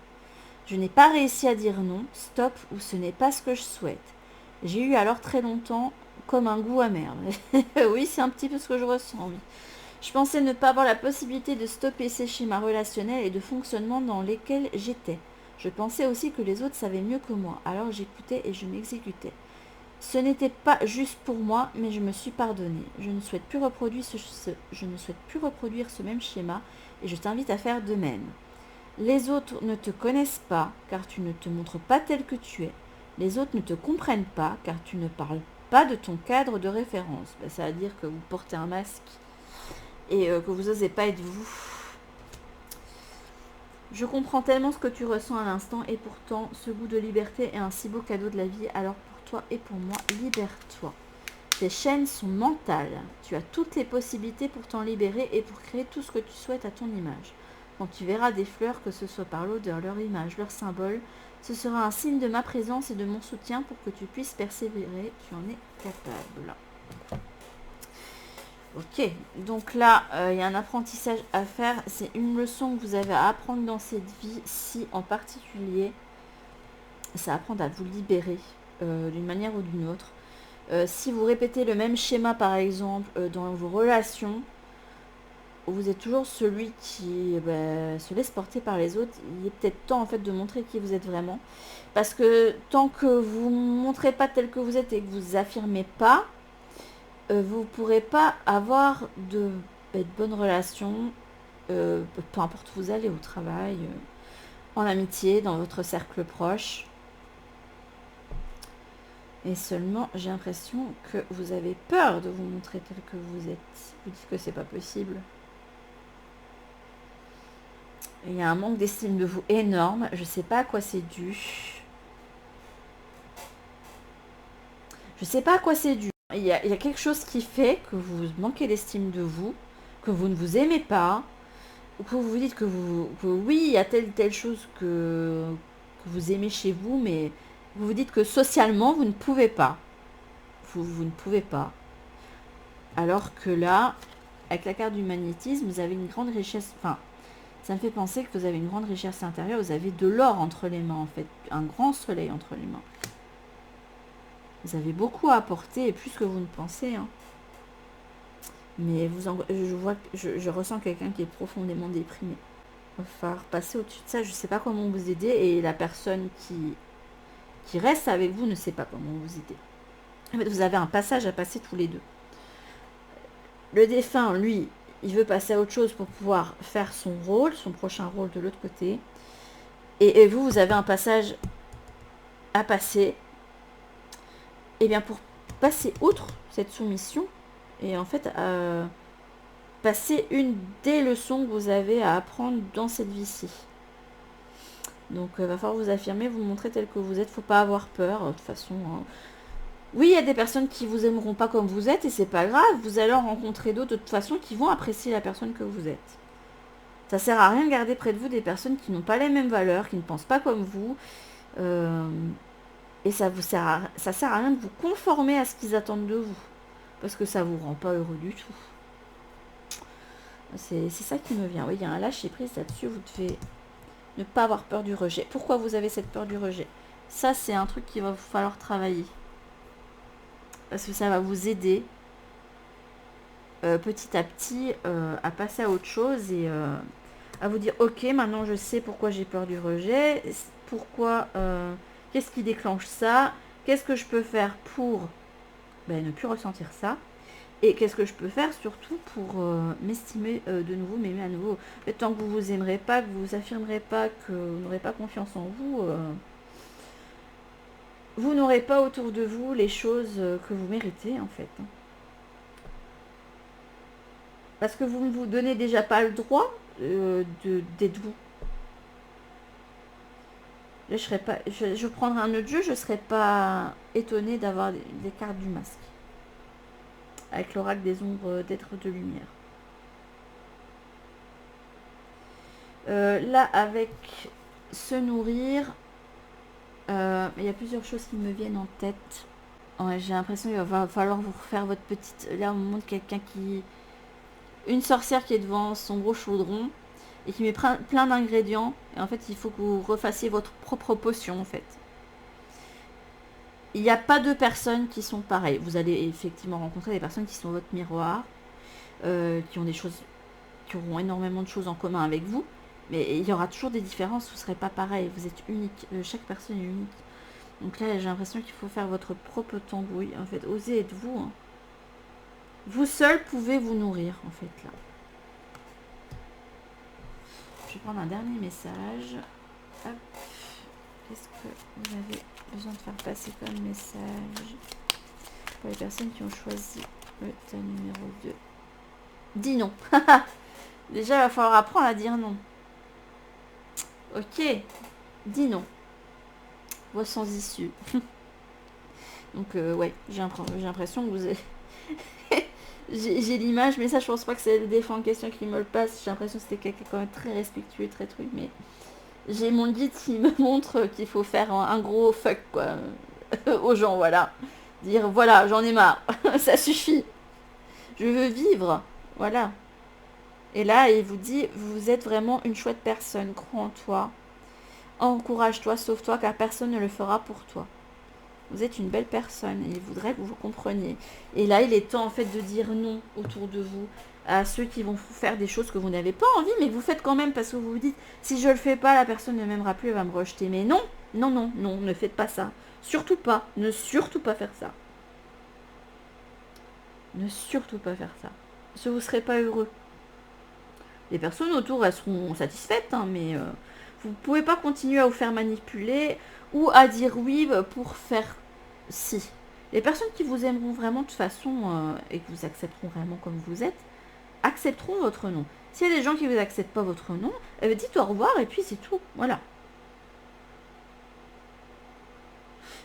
Speaker 1: Je n'ai pas réussi à dire non, stop, ou ce n'est pas ce que je souhaite. J'ai eu alors très longtemps comme un goût amer. Oui, c'est un petit peu ce que je ressens, oui. Je pensais ne pas avoir la possibilité de stopper ces schémas relationnels et de fonctionnement dans lesquels j'étais. Je pensais aussi que les autres savaient mieux que moi, alors j'écoutais et je m'exécutais. Ce n'était pas juste pour moi, mais je me suis pardonnée. Je ne souhaite plus reproduire ce même schéma et je t'invite à faire de même. Les autres ne te connaissent pas car tu ne te montres pas tel que tu es. Les autres ne te comprennent pas car tu ne parles pas de ton cadre de référence. Ça veut dire que vous portez un masque et que vous n'osez pas être vous. Je comprends tellement ce que tu ressens à l'instant et pourtant ce goût de liberté est un si beau cadeau de la vie. Alors pour toi et pour moi, libère-toi. Tes chaînes sont mentales. Tu as toutes les possibilités pour t'en libérer et pour créer tout ce que tu souhaites à ton image. Quand tu verras des fleurs, que ce soit par l'odeur, leur image, leur symbole, ce sera un signe de ma présence et de mon soutien pour que tu puisses persévérer. Tu en es capable. Ok, donc là, il y a un apprentissage à faire. C'est une leçon que vous avez à apprendre dans cette vie-ci en particulier. C'est apprendre à vous libérer d'une manière ou d'une autre. Si vous répétez le même schéma, par exemple, dans vos relations, vous êtes toujours celui qui se laisse porter par les autres. Il est peut-être temps en fait de montrer qui vous êtes vraiment. Parce que tant que vous ne montrez pas tel que vous êtes et que vous affirmez pas, vous pourrez pas avoir de bonnes relations, peu importe où vous allez, au travail, en amitié, dans votre cercle proche. Et seulement, j'ai l'impression que vous avez peur de vous montrer tel que vous êtes. Vous dites que c'est pas possible. Il y a un manque d'estime de vous énorme. Je sais pas à quoi c'est dû. Je sais pas à quoi c'est dû. Il y a quelque chose qui fait que vous manquez d'estime de vous, que vous ne vous aimez pas, ou que vous vous dites que oui, il y a telle chose que vous aimez chez vous, mais vous vous dites que socialement, vous ne pouvez pas. Vous ne pouvez pas. Alors que là, avec la carte du magnétisme, vous avez une grande richesse. Enfin, ça me fait penser que vous avez une grande richesse intérieure. Vous avez de l'or entre les mains, en fait. Un grand soleil entre les mains. Vous avez beaucoup à apporter, et plus que vous ne pensez. Hein. Mais je ressens quelqu'un qui est profondément déprimé. Il va falloir passer au-dessus de ça. Je ne sais pas comment vous aider. Et la personne qui reste avec vous ne sait pas comment vous aider. En fait, vous avez un passage à passer tous les deux. Le défunt, lui, il veut passer à autre chose pour pouvoir faire son rôle, son prochain rôle de l'autre côté. Et vous avez un passage à passer. Et bien pour passer outre cette soumission, et en fait passer une des leçons que vous avez à apprendre dans cette vie-ci. Donc il va falloir vous affirmer, vous montrer tel que vous êtes. Faut pas avoir peur, de toute façon. Hein. Oui, il y a des personnes qui vous aimeront pas comme vous êtes, et c'est pas grave. Vous allez en rencontrer d'autres de toute façon qui vont apprécier la personne que vous êtes. Ça sert à rien de garder près de vous des personnes qui n'ont pas les mêmes valeurs, qui ne pensent pas comme vous. Et ça sert à rien de vous conformer à ce qu'ils attendent de vous. Parce que ça vous rend pas heureux du tout. C'est ça qui me vient. Oui, il y a un lâcher prise là-dessus. Vous devez ne pas avoir peur du rejet. Pourquoi vous avez cette peur du rejet? Ça, c'est un truc qu'il va vous falloir travailler. Parce que ça va vous aider petit à petit à passer à autre chose et à vous dire, ok, maintenant je sais pourquoi j'ai peur du rejet. Pourquoi... qu'est-ce qui déclenche ça? Qu'est-ce que je peux faire pour ne plus ressentir ça? Et qu'est-ce que je peux faire surtout pour m'estimer de nouveau, m'aimer à nouveau? Et tant que vous vous aimerez pas, que vous vous affirmerez pas, que vous n'aurez pas confiance en vous, vous n'aurez pas autour de vous les choses que vous méritez en fait. Parce que vous ne vous donnez déjà pas le droit d'être vous. Là, je prendrai un autre jeu, je ne serais pas étonnée d'avoir des cartes du masque. Avec l'oracle des ombres d'êtres de lumière. Là, avec se nourrir, il y a plusieurs choses qui me viennent en tête. Ouais, j'ai l'impression qu'il va falloir vous refaire votre petite... Là, on me montre quelqu'un qui... Une sorcière qui est devant son gros chaudron et qui met plein d'ingrédients. Et en fait, il faut que vous refassiez votre propre potion, en fait. Il n'y a pas deux personnes qui sont pareilles. Vous allez effectivement rencontrer des personnes qui sont votre miroir, qui ont des choses, qui auront énormément de choses en commun avec vous. Mais il y aura toujours des différences, vous ne serez pas pareil. Vous êtes unique. Chaque personne est unique. Donc là, j'ai l'impression qu'il faut faire votre propre tambouille. En fait, osez être vous. Hein. Vous seul pouvez vous nourrir, en fait, là. Je vais prendre un dernier message. Hop. Qu'est-ce que vous avez besoin de faire passer comme message pour les personnes qui ont choisi le thème numéro 2? Dis non. Déjà, il va falloir apprendre à dire non. Ok. Dis non. Voix sans issue. Donc, ouais, j'ai l'impression que vous avez... j'ai l'image, mais ça, je pense pas que c'est le défunt en question qui me le passe. J'ai l'impression que c'était quelqu'un quand même très respectueux, très truc, mais... J'ai mon guide qui me montre qu'il faut faire un gros fuck, quoi, aux gens, voilà. Dire, voilà, j'en ai marre, ça suffit. Je veux vivre, voilà. Et là, il vous dit, vous êtes vraiment une chouette personne, crois en toi. Encourage-toi, sauve-toi, car personne ne le fera pour toi. Vous êtes une belle personne et il voudrait que vous compreniez. Et là, il est temps, en fait, de dire non autour de vous à ceux qui vont vous faire des choses que vous n'avez pas envie, mais vous faites quand même parce que vous vous dites, si je le fais pas, la personne ne m'aimera plus, elle va me rejeter. Mais non, non, non, non, ne faites pas ça. Surtout pas, ne surtout pas faire ça. Ne surtout pas faire ça. Parce que vous ne serez pas heureux. Les personnes autour, elles seront satisfaites, hein, mais vous ne pouvez pas continuer à vous faire manipuler ou à dire oui pour faire si. Les personnes qui vous aimeront vraiment de toute façon et que vous accepteront vraiment comme vous êtes, accepteront votre nom. S'il y a des gens qui ne vous acceptent pas votre nom, dites au revoir et puis c'est tout. Voilà.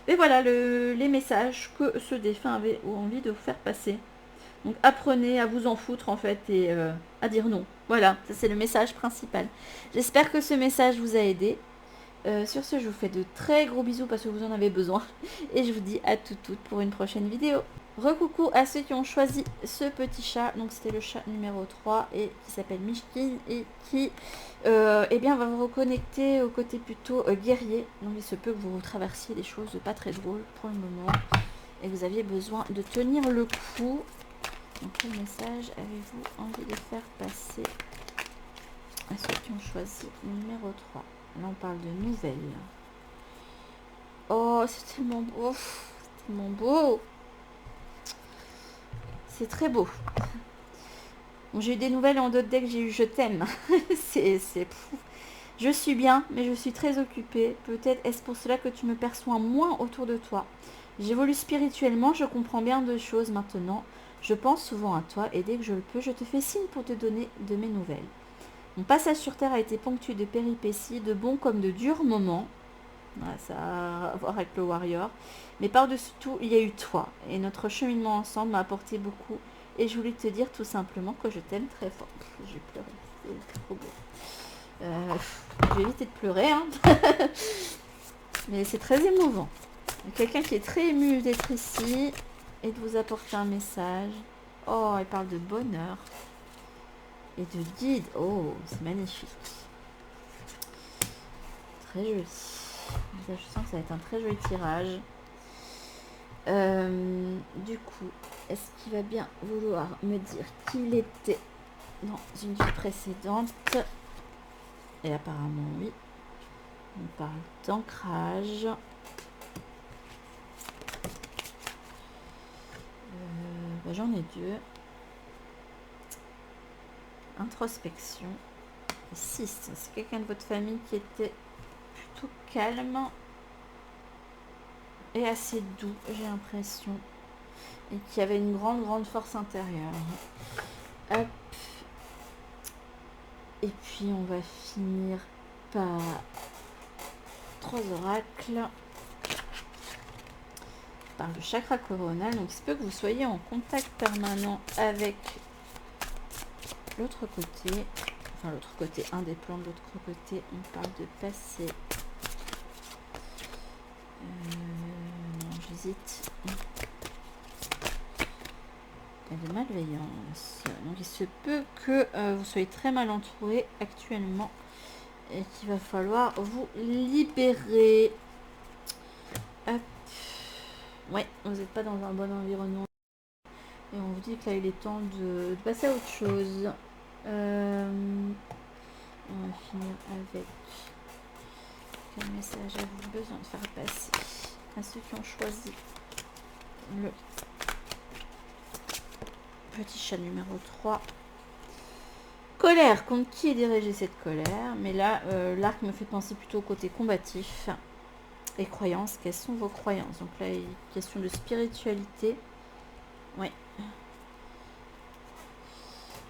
Speaker 1: Et voilà les messages que ce défunt avait envie de vous faire passer. Donc apprenez à vous en foutre en fait et à dire non. Voilà, ça c'est le message principal. J'espère que ce message vous a aidé. Sur ce, je vous fais de très gros bisous parce que vous en avez besoin. Et je vous dis à toutes pour une prochaine vidéo. Recoucou à ceux qui ont choisi ce petit chat. Donc c'était le chat numéro 3 et qui s'appelle Mishkin et qui eh bien, va vous reconnecter au côté plutôt guerrier. Donc il se peut que vous traversiez des choses pas très drôles pour le moment. Et vous aviez besoin de tenir le coup. Donc quel message avez-vous envie de faire passer à ceux qui ont choisi le numéro 3? Là on parle de nouvelles. Oh c'est tellement beau. C'est tellement beau. C'est très beau. Bon, j'ai eu des nouvelles en d'autres decks, j'ai eu je t'aime. c'est je suis bien, mais je suis très occupée. Peut-être est-ce pour cela que tu me perçois moins autour de toi. J'évolue spirituellement, je comprends bien deux choses maintenant. Je pense souvent à toi et dès que je le peux, je te fais signe pour te donner de mes nouvelles. Mon passage sur Terre a été ponctué de péripéties, de bons comme de durs moments. Voilà, ça a à voir avec le Warrior. Mais par-dessus tout, il y a eu toi. Et notre cheminement ensemble m'a apporté beaucoup. Et je voulais te dire tout simplement que je t'aime très fort. J'ai pleuré, c'est trop beau. Je vais éviter de pleurer, hein. Mais c'est très émouvant. Quelqu'un qui est très ému d'être ici et de vous apporter un message. Oh, il parle de bonheur et de guide. Oh, c'est magnifique. Très joli. Je sens que ça va être un très joli tirage. Du coup, est-ce qu'il va bien vouloir me dire qu'il était dans une vie précédente? Et apparemment oui. On parle d'ancrage. J'en ai deux. Introspection. 6. C'est quelqu'un de votre famille qui était plutôt calme et assez doux, j'ai l'impression. Et qui avait une grande force intérieure. Hop. Et puis on va finir par 3 oracles. Par le chakra coronal. Donc il se peut que vous soyez en contact permanent avec l'autre côté. Enfin l'autre côté, un des plans de l'autre côté. On parle de passé. Non, j'hésite. De malveillance. Donc il se peut que vous soyez très mal entouré actuellement et qu'il va falloir vous libérer. Hop. Ouais, vous n'êtes pas dans un bon environnement et on vous dit que là il est temps de passer à autre chose. On va finir avec quel message avez-vous besoin de faire passer à ceux qui ont choisi le petit chat numéro 3. Colère, contre qui est dirigée cette colère? Mais là, l'arc me fait penser plutôt au côté combatif. Et croyances, quelles sont vos croyances? Donc là, il est question de spiritualité. Oui.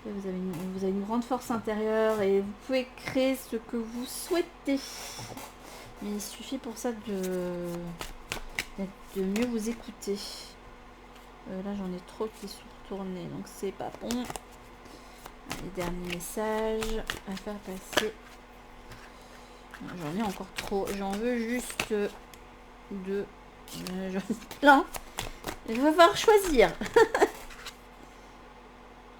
Speaker 1: Vous avez une grande force intérieure et vous pouvez créer ce que vous souhaitez. Mais il suffit pour ça de mieux vous écouter. Là, j'en ai trop qui sont retournés, donc c'est pas bon. Les derniers messages à faire passer. J'en ai encore trop. J'en veux juste 2. J'en ai plein. Il va falloir choisir.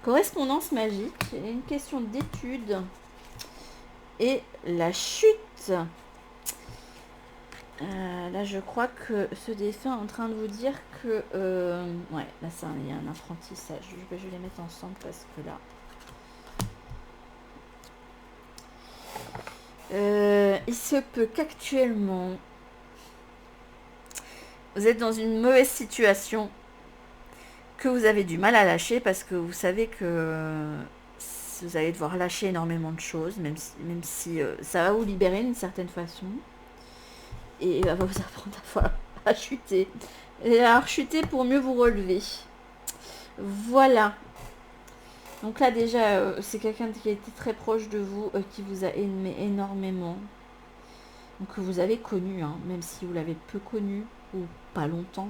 Speaker 1: Correspondance magique. Une question d'étude. Et la chute. Là, je crois que ce défunt est en train de vous dire que... ouais, là, il y a un apprentissage. Je vais les mettre ensemble parce que là... il se peut qu'actuellement, vous êtes dans une mauvaise situation que vous avez du mal à lâcher parce que vous savez que vous allez devoir lâcher énormément de choses, même si ça va vous libérer d'une certaine façon. Et va vous apprendre à chuter. Et à chuter pour mieux vous relever. Voilà. Donc là déjà, c'est quelqu'un qui a été très proche de vous, qui vous a aimé énormément. Donc que vous avez connu, hein, même si vous l'avez peu connu ou pas longtemps.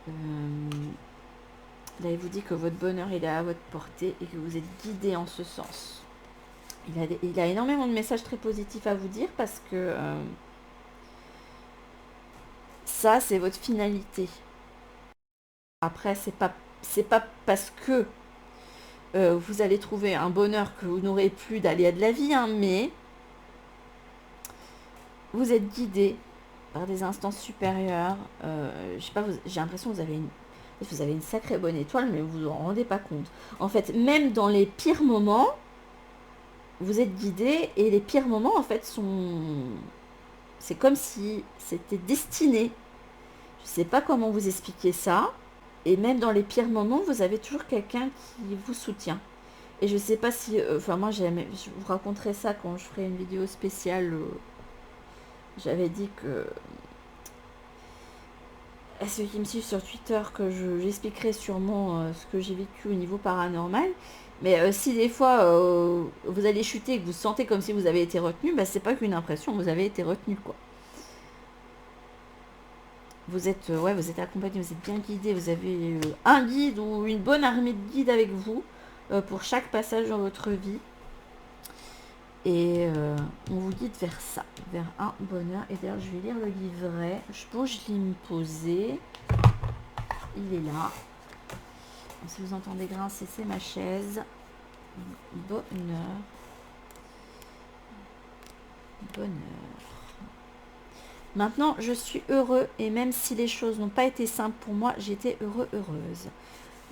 Speaker 1: Là, il vous dit que votre bonheur il est à votre portée et que vous êtes guidé en ce sens. Il a énormément de messages très positifs à vous dire parce que ça, c'est votre finalité. Après, c'est pas parce que vous allez trouver un bonheur que vous n'aurez plus d'aléas de la vie, hein, mais vous êtes guidé par des instances supérieures. Je sais pas, j'ai l'impression que vous avez une sacrée bonne étoile, mais vous vous en rendez pas compte. En fait, même dans les pires moments, vous êtes guidé et les pires moments, en fait, c'est comme si c'était destiné. Je sais pas comment vous expliquer ça. Et même dans les pires moments, vous avez toujours quelqu'un qui vous soutient. Et je sais pas si... Enfin, moi, je vous raconterai ça quand je ferai une vidéo spéciale. J'avais dit que... À ceux qui me suivent sur Twitter, que j'expliquerai sûrement ce que j'ai vécu au niveau paranormal. Mais si des fois, vous allez chuter et que vous sentez comme si vous avez été retenu, bah, c'est pas qu'une impression, vous avez été retenu, quoi. Vous êtes, vous êtes accompagné, vous êtes bien guidé, vous avez un guide ou une bonne armée de guides avec vous pour chaque passage dans votre vie. Et on vous guide vers ça, vers un bonheur. Et d'ailleurs, je vais lire le livret. Je pense que je l'ai mis posé. Il est là. Si vous entendez grincer, c'est ma chaise. Bonheur. Bonheur. Maintenant, je suis heureux et même si les choses n'ont pas été simples pour moi, j'étais heureuse.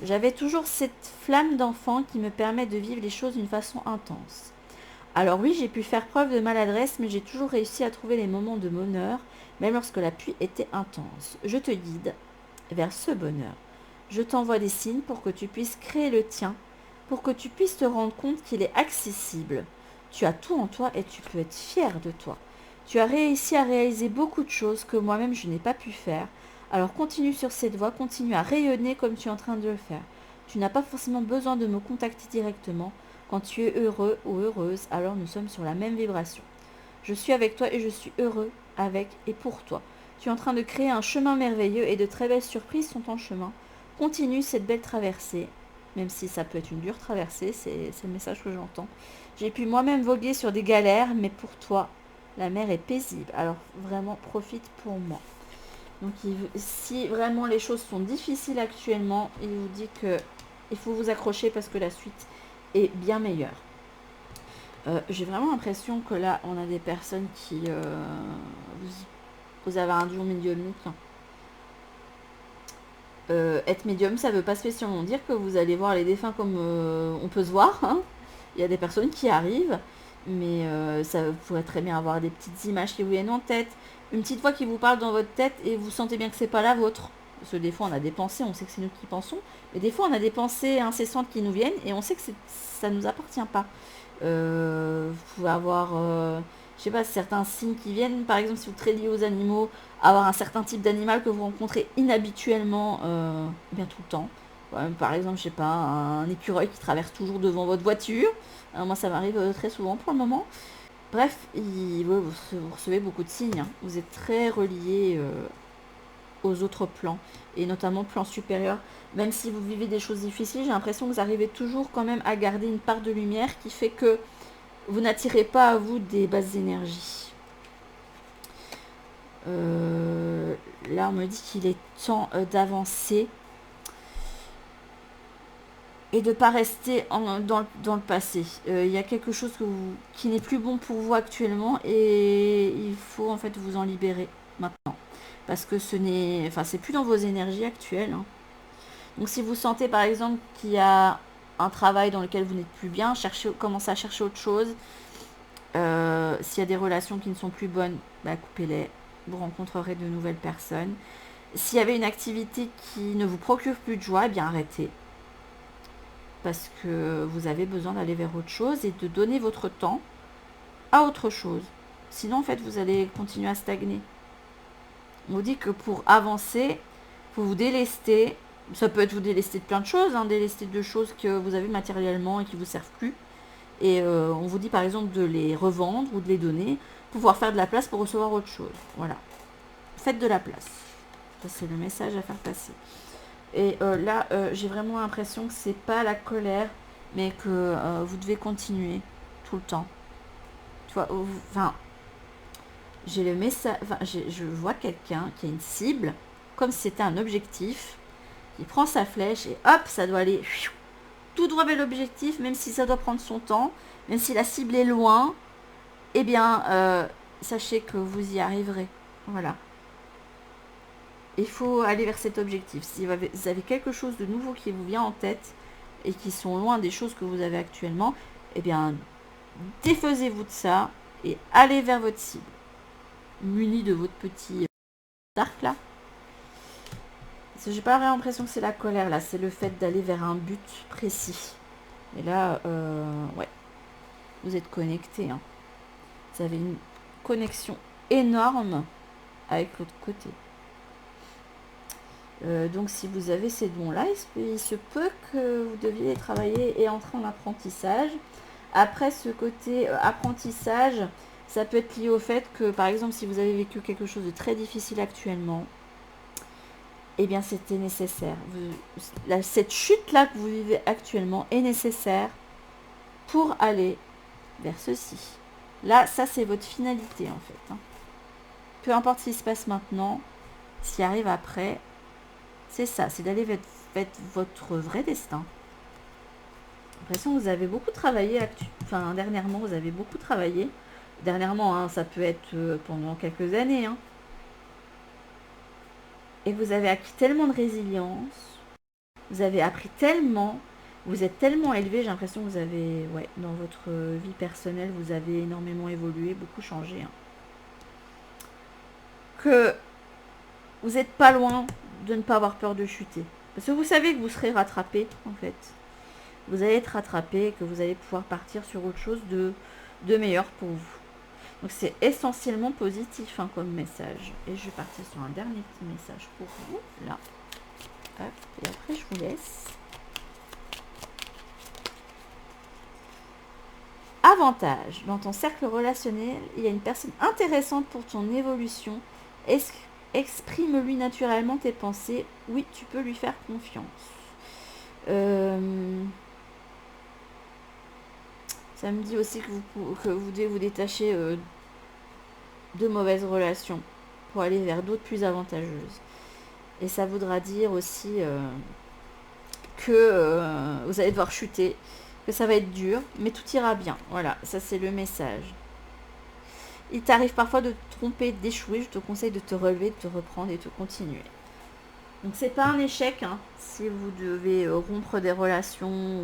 Speaker 1: J'avais toujours cette flamme d'enfant qui me permet de vivre les choses d'une façon intense. Alors oui, j'ai pu faire preuve de maladresse, mais j'ai toujours réussi à trouver les moments de bonheur, même lorsque la pluie était intense. Je te guide vers ce bonheur. Je t'envoie des signes pour que tu puisses créer le tien, pour que tu puisses te rendre compte qu'il est accessible. Tu as tout en toi et tu peux être fier de toi. Tu as réussi à réaliser beaucoup de choses que moi-même je n'ai pas pu faire. Alors continue sur cette voie, continue à rayonner comme tu es en train de le faire. Tu n'as pas forcément besoin de me contacter directement. Quand tu es heureux ou heureuse, alors nous sommes sur la même vibration. Je suis avec toi et je suis heureux avec et pour toi. Tu es en train de créer un chemin merveilleux et de très belles surprises sont en chemin. Continue cette belle traversée, même si ça peut être une dure traversée, c'est le message que j'entends. J'ai pu moi-même voguer sur des galères, mais pour toi, la mer est paisible. Alors vraiment, profite pour moi. Donc si vraiment les choses sont difficiles actuellement, il vous dit que il faut vous accrocher parce que la suite est bien meilleure. J'ai vraiment l'impression que là, on a des personnes qui... vous avez un duo médiumnique. Être médium, ça ne veut pas spécialement dire que vous allez voir les défunts comme on peut se voir. Hein. Il y a des personnes qui arrivent, mais ça pourrait très bien avoir des petites images qui vous viennent en tête, une petite voix qui vous parle dans votre tête et vous sentez bien que c'est pas la vôtre. Parce que des fois on a des pensées, on sait que c'est nous qui pensons, mais des fois on a des pensées incessantes qui nous viennent et on sait que ça ne nous appartient pas. Vous pouvez avoir, je sais pas, certains signes qui viennent, par exemple si vous êtes très lié aux animaux, avoir un certain type d'animal que vous rencontrez inhabituellement, bien tout le temps. Ouais, par exemple, je sais pas, un écureuil qui traverse toujours devant votre voiture. Moi, ça m'arrive très souvent pour le moment. Bref, vous recevez beaucoup de signes. Hein. Vous êtes très relié aux autres plans, et notamment plan supérieur. Même si vous vivez des choses difficiles, j'ai l'impression que vous arrivez toujours quand même à garder une part de lumière qui fait que vous n'attirez pas à vous des basses énergies. Là, on me dit qu'il est temps d'avancer et de ne pas rester dans le passé. Il y a quelque chose qui n'est plus bon pour vous actuellement et il faut en fait vous en libérer maintenant. Parce que c'est plus dans vos énergies actuelles. Hein. Donc si vous sentez par exemple qu'il y a un travail dans lequel vous n'êtes plus bien, commencez à chercher autre chose. S'il y a des relations qui ne sont plus bonnes, coupez-les. Vous rencontrerez de nouvelles personnes. S'il y avait une activité qui ne vous procure plus de joie, eh bien arrêtez. Parce que vous avez besoin d'aller vers autre chose et de donner votre temps à autre chose. Sinon, en fait, vous allez continuer à stagner. On vous dit que pour avancer, faut vous délester. Ça peut être vous délester de plein de choses, hein, délester de choses que vous avez matériellement et qui ne vous servent plus. Et on vous dit par exemple de les revendre ou de les donner pour pouvoir faire de la place pour recevoir autre chose. Voilà. Faites de la place. Ça, c'est le message à faire passer. Et là, j'ai vraiment l'impression que c'est pas la colère, mais que vous devez continuer tout le temps. Tu vois, enfin, j'ai le message, enfin, je vois quelqu'un qui a une cible, comme si c'était un objectif, qui prend sa flèche et hop, ça doit aller tout droit vers l'objectif, même si ça doit prendre son temps, même si la cible est loin, eh bien, sachez que vous y arriverez. Voilà. Il faut aller vers cet objectif. Si vous avez quelque chose de nouveau qui vous vient en tête et qui sont loin des choses que vous avez actuellement, eh bien, défaisez-vous de ça et allez vers votre cible. Muni de votre petit arc là. Parce que j'ai pas l'impression que c'est la colère là, c'est le fait d'aller vers un but précis. Et là, ouais, vous êtes connecté. Hein. Vous avez une connexion énorme avec l'autre côté. Donc si vous avez ces dons-là, il se peut que vous deviez travailler et entrer en apprentissage. Après, ce côté apprentissage, ça peut être lié au fait que, par exemple, si vous avez vécu quelque chose de très difficile actuellement, eh bien, c'était nécessaire. Cette chute-là que vous vivez actuellement est nécessaire pour aller vers ceci. Là, ça, c'est votre finalité, en fait. Hein. Peu importe ce qui se passe maintenant, ce qui arrive après, c'est ça, c'est d'aller vers votre vrai destin. J'ai l'impression que vous avez beaucoup travaillé, dernièrement, vous avez beaucoup travaillé. Dernièrement, hein, ça peut être pendant quelques années. Hein. Et vous avez acquis tellement de résilience, vous avez appris tellement, vous êtes tellement élevé, j'ai l'impression que vous avez, ouais, dans votre vie personnelle, vous avez énormément évolué, beaucoup changé. Hein. Que vous n'êtes pas loin de ne pas avoir peur de chuter. Parce que vous savez que vous serez rattrapé, en fait. Vous allez être rattrapé et que vous allez pouvoir partir sur autre chose de meilleur pour vous. Donc c'est essentiellement positif hein, comme message. Et je vais partir sur un dernier petit message pour vous. Là. Hop, et après je vous laisse. Avantage. Dans ton cercle relationnel, il y a une personne intéressante pour ton évolution. Exprime-lui naturellement tes pensées. Oui, tu peux lui faire confiance. Ça me dit aussi que vous devez vous détacher de mauvaises relations pour aller vers d'autres plus avantageuses. Et ça voudra dire aussi que vous allez devoir chuter, que ça va être dur, mais tout ira bien. Voilà, ça c'est le message. Il t'arrive parfois de te tromper, d'échouer. Je te conseille de te relever, de te reprendre et de continuer. Donc c'est pas un échec hein, si vous devez rompre des relations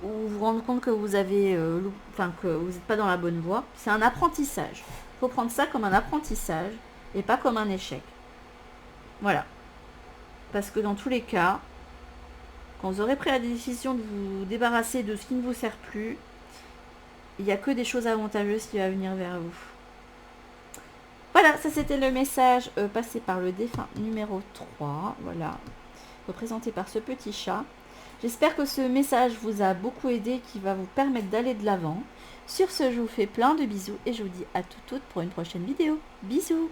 Speaker 1: ou vous rendre compte que vous avez, que vous n'êtes pas dans la bonne voie. C'est un apprentissage. Il faut prendre ça comme un apprentissage et pas comme un échec. Voilà. Parce que dans tous les cas, quand vous aurez pris la décision de vous débarrasser de ce qui ne vous sert plus, il n'y a que des choses avantageuses qui vont venir vers vous. Voilà, ça c'était le message passé par le défunt numéro 3. Voilà, représenté par ce petit chat. J'espère que ce message vous a beaucoup aidé, qui va vous permettre d'aller de l'avant. Sur ce, je vous fais plein de bisous et je vous dis à toutes pour une prochaine vidéo. Bisous!